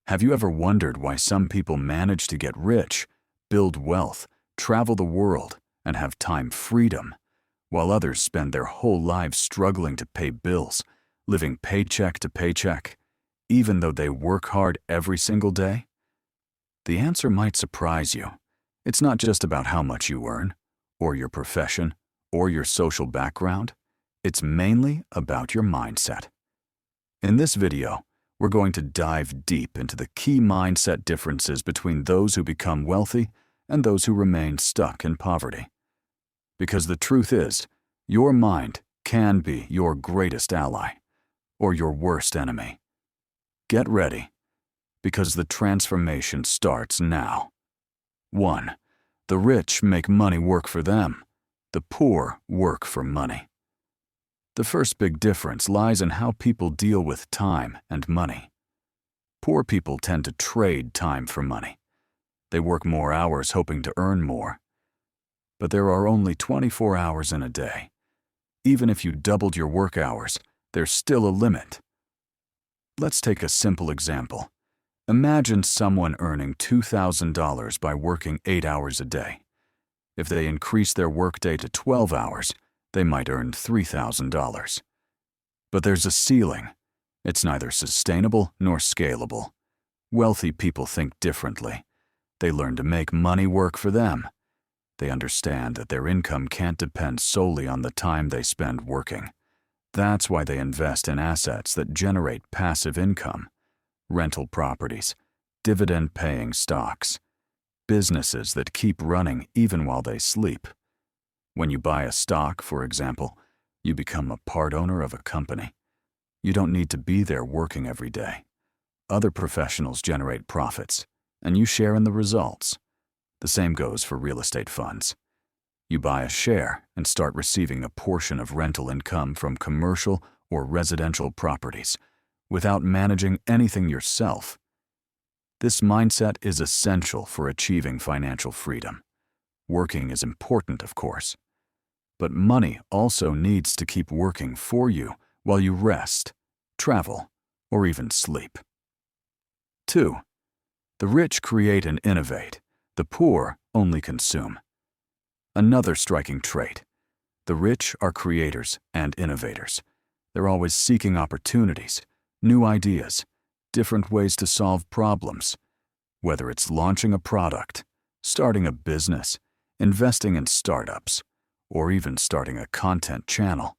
Have you ever wondered why some people manage to get rich, build wealth, travel the world, and have time freedom, while others spend their whole lives struggling to pay bills, living paycheck to paycheck, even though they work hard every single day? The answer might surprise you. It's not just about how much you earn, or your profession, or your social background. It's mainly about your mindset. In this video, we're going to dive deep into the key mindset differences between those who become wealthy and those who remain stuck in poverty. Because the truth is, your mind can be your greatest ally or your worst enemy. Get ready, because the transformation starts now. 1. The rich make money work for them. The poor work for money. The first big difference lies in how people deal with time and money. Poor people tend to trade time for money. They work more hours hoping to earn more. But there are only 24 hours in a day. Even if you doubled your work hours, there's still a limit. Let's take a simple example. Imagine someone earning $2,000 by working 8 hours a day. If they increase their workday to 12 hours, they might earn $3,000. But there's a ceiling. It's neither sustainable nor scalable. Wealthy people think differently. They learn to make money work for them. They understand that their income can't depend solely on the time they spend working. That's why they invest in assets that generate passive income, rental properties, dividend-paying stocks, businesses that keep running even while they sleep. When you buy a stock, for example, you become a part owner of a company. You don't need to be there working every day. Other professionals generate profits, and you share in the results. The same goes for real estate funds. You buy a share and start receiving a portion of rental income from commercial or residential properties without managing anything yourself. This mindset is essential for achieving financial freedom. Working is important, of course, but money also needs to keep working for you while you rest, travel, or even sleep. 2. The rich create and innovate. The poor only consume. Another striking trait. The rich are creators and innovators. They're always seeking opportunities, new ideas, different ways to solve problems. Whether it's launching a product, starting a business, investing in startups, or even starting a content channel,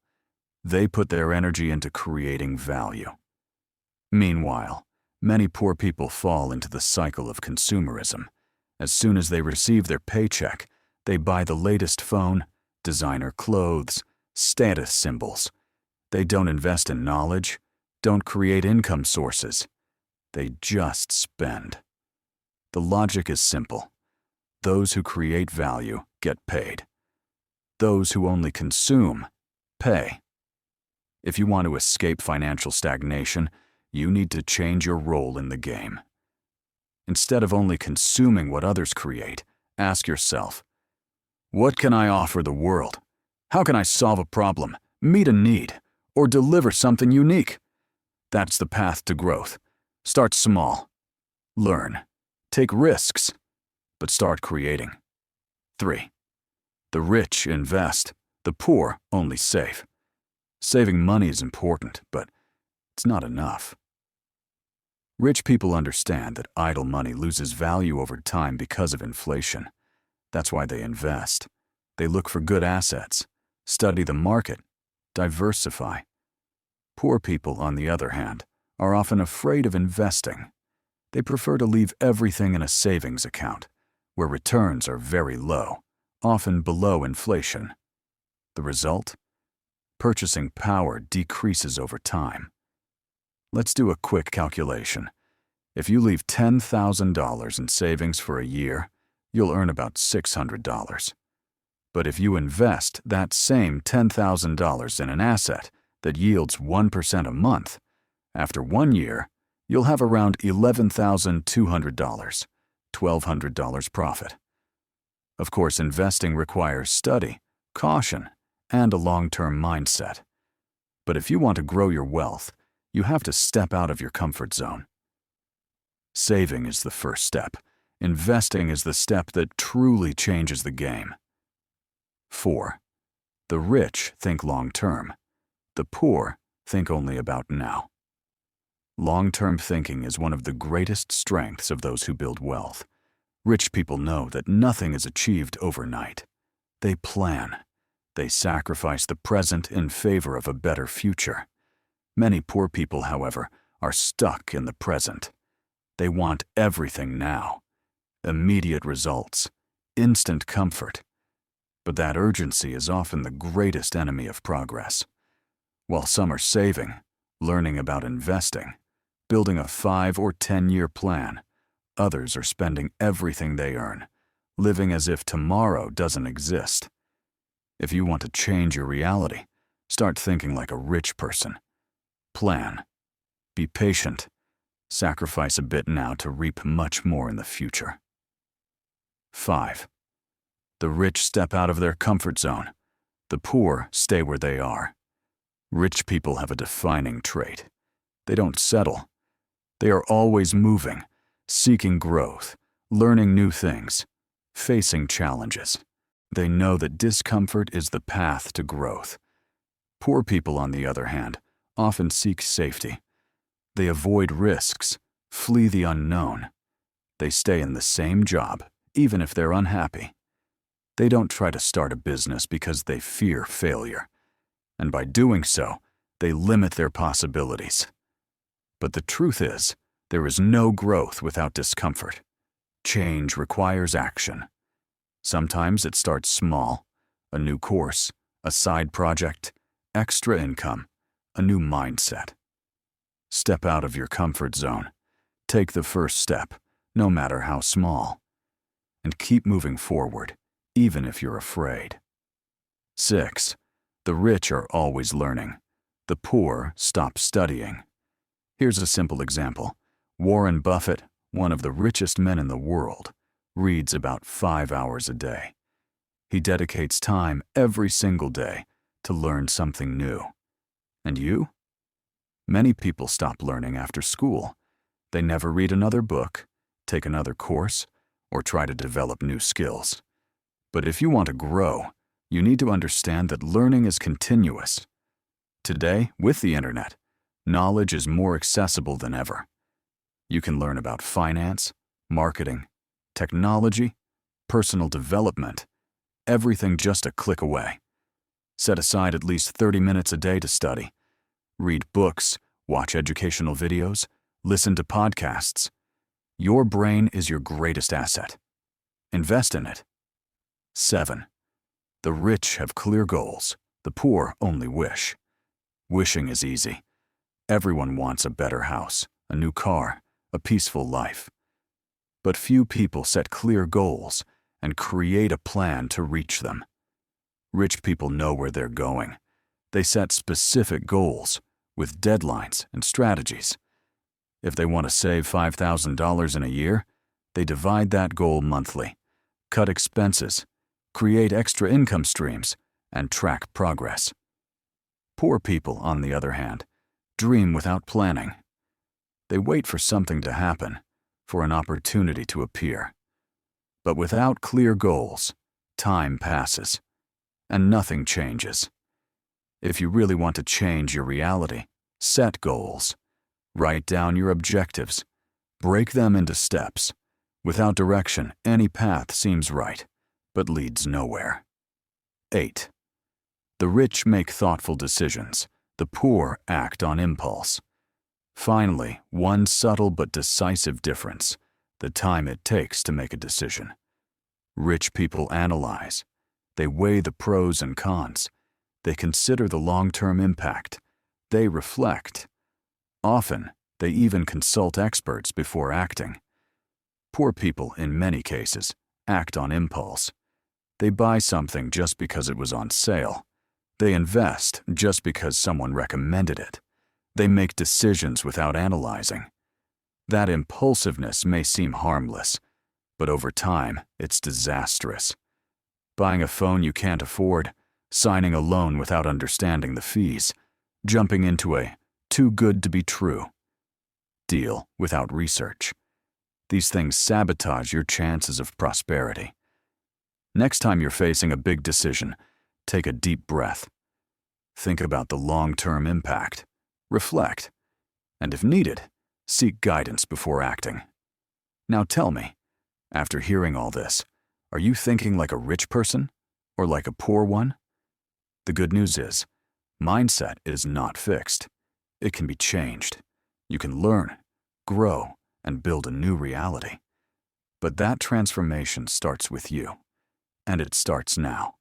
they put their energy into creating value. Meanwhile, many poor people fall into the cycle of consumerism. As soon as they receive their paycheck, they buy the latest phone, designer clothes, status symbols. They don't invest in knowledge, don't create income sources. They just spend. The logic is simple. Those who create value get paid. Those who only consume pay. If you want to escape financial stagnation, you need to change your role in the game. Instead of only consuming what others create, ask yourself, what can I offer the world? How can I solve a problem, meet a need, or deliver something unique? That's the path to growth. Start small. Learn. Take risks. But start creating. 3. The rich invest. The poor only save. Saving money is important, but it's not enough. Rich people understand that idle money loses value over time because of inflation. That's why they invest. They look for good assets, study the market, diversify. Poor people, on the other hand, are often afraid of investing. They prefer to leave everything in a savings account, where returns are very low, often below inflation. The result? Purchasing power decreases over time. Let's do a quick calculation. If you leave $10,000 in savings for a year, you'll earn about $600. But if you invest that same $10,000 in an asset that yields 1% a month, after 1 year, you'll have around $11,200, $1,200 profit. Of course, investing requires study, caution, and a long-term mindset. But if you want to grow your wealth, you have to step out of your comfort zone. Saving is the first step. Investing is the step that truly changes the game. 4. The rich think long-term. The poor think only about now. Long-term thinking is one of the greatest strengths of those who build wealth. Rich people know that nothing is achieved overnight. They plan. They sacrifice the present in favor of a better future. Many poor people, however, are stuck in the present. They want everything now. Immediate results. Instant comfort. But that urgency is often the greatest enemy of progress. While some are saving, learning about investing, building a 5 or 10-year plan, others are spending everything they earn, living as if tomorrow doesn't exist. If you want to change your reality, start thinking like a rich person. Plan. Be patient. Sacrifice a bit now to reap much more in the future. 5. The rich step out of their comfort zone. The poor stay where they are. Rich people have a defining trait. They don't settle. They are always moving, seeking growth, learning new things, facing challenges. They know that discomfort is the path to growth. Poor people, on the other hand, often seek safety. They avoid risks, flee the unknown. They stay in the same job, even if they're unhappy. They don't try to start a business because they fear failure. And by doing so, they limit their possibilities. But the truth is, there is no growth without discomfort. Change requires action. Sometimes it starts small: a new course, a side project, extra income, a new mindset. Step out of your comfort zone. Take the first step, no matter how small. And keep moving forward, even if you're afraid. 6. The rich are always learning. The poor stop studying. Here's a simple example. Warren Buffett, one of the richest men in the world, reads about 5 hours a day. He dedicates time every single day to learn something new. And you? Many people stop learning after school. They never read another book, take another course, or try to develop new skills. But if you want to grow, you need to understand that learning is continuous. Today, with the internet, knowledge is more accessible than ever. You can learn about finance, marketing, technology, personal development, everything just a click away. Set aside at least 30 minutes a day to study. Read books, watch educational videos, listen to podcasts. Your brain is your greatest asset. Invest in it. 7. The rich have clear goals. The poor only wish. Wishing is easy. Everyone wants a better house, a new car, a peaceful life. But few people set clear goals and create a plan to reach them. Rich people know where they're going. They set specific goals with deadlines and strategies. If they want to save $5,000 in a year, they divide that goal monthly, cut expenses, create extra income streams, and track progress. Poor people, on the other hand, dream without planning. They wait for something to happen, for an opportunity to appear. But without clear goals, time passes, and nothing changes. If you really want to change your reality, set goals. Write down your objectives. Break them into steps. Without direction, any path seems right, but leads nowhere. 8. The rich make thoughtful decisions. The poor act on impulse. Finally, one subtle but decisive difference: the time it takes to make a decision. Rich people analyze. They weigh the pros and cons. They consider the long-term impact. They reflect. Often, they even consult experts before acting. Poor people, in many cases, act on impulse. They buy something just because it was on sale. They invest just because someone recommended it. They make decisions without analyzing. That impulsiveness may seem harmless, but over time, it's disastrous. Buying a phone you can't afford, signing a loan without understanding the fees, jumping into a too good to be true deal without research. These things sabotage your chances of prosperity. Next time you're facing a big decision, take a deep breath. Think about the long-term impact. Reflect. And if needed, seek guidance before acting. Now tell me, after hearing all this, are you thinking like a rich person or like a poor one? The good news is, mindset is not fixed. It can be changed. You can learn, grow, and build a new reality. But that transformation starts with you, and it starts now.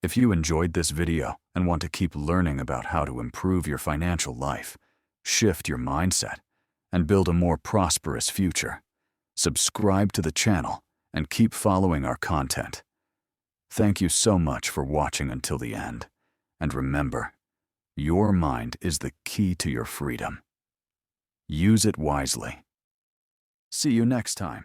If you enjoyed this video and want to keep learning about how to improve your financial life, shift your mindset, and build a more prosperous future, subscribe to the channel and keep following our content. Thank you so much for watching until the end. And remember, your mind is the key to your freedom. Use it wisely. See you next time.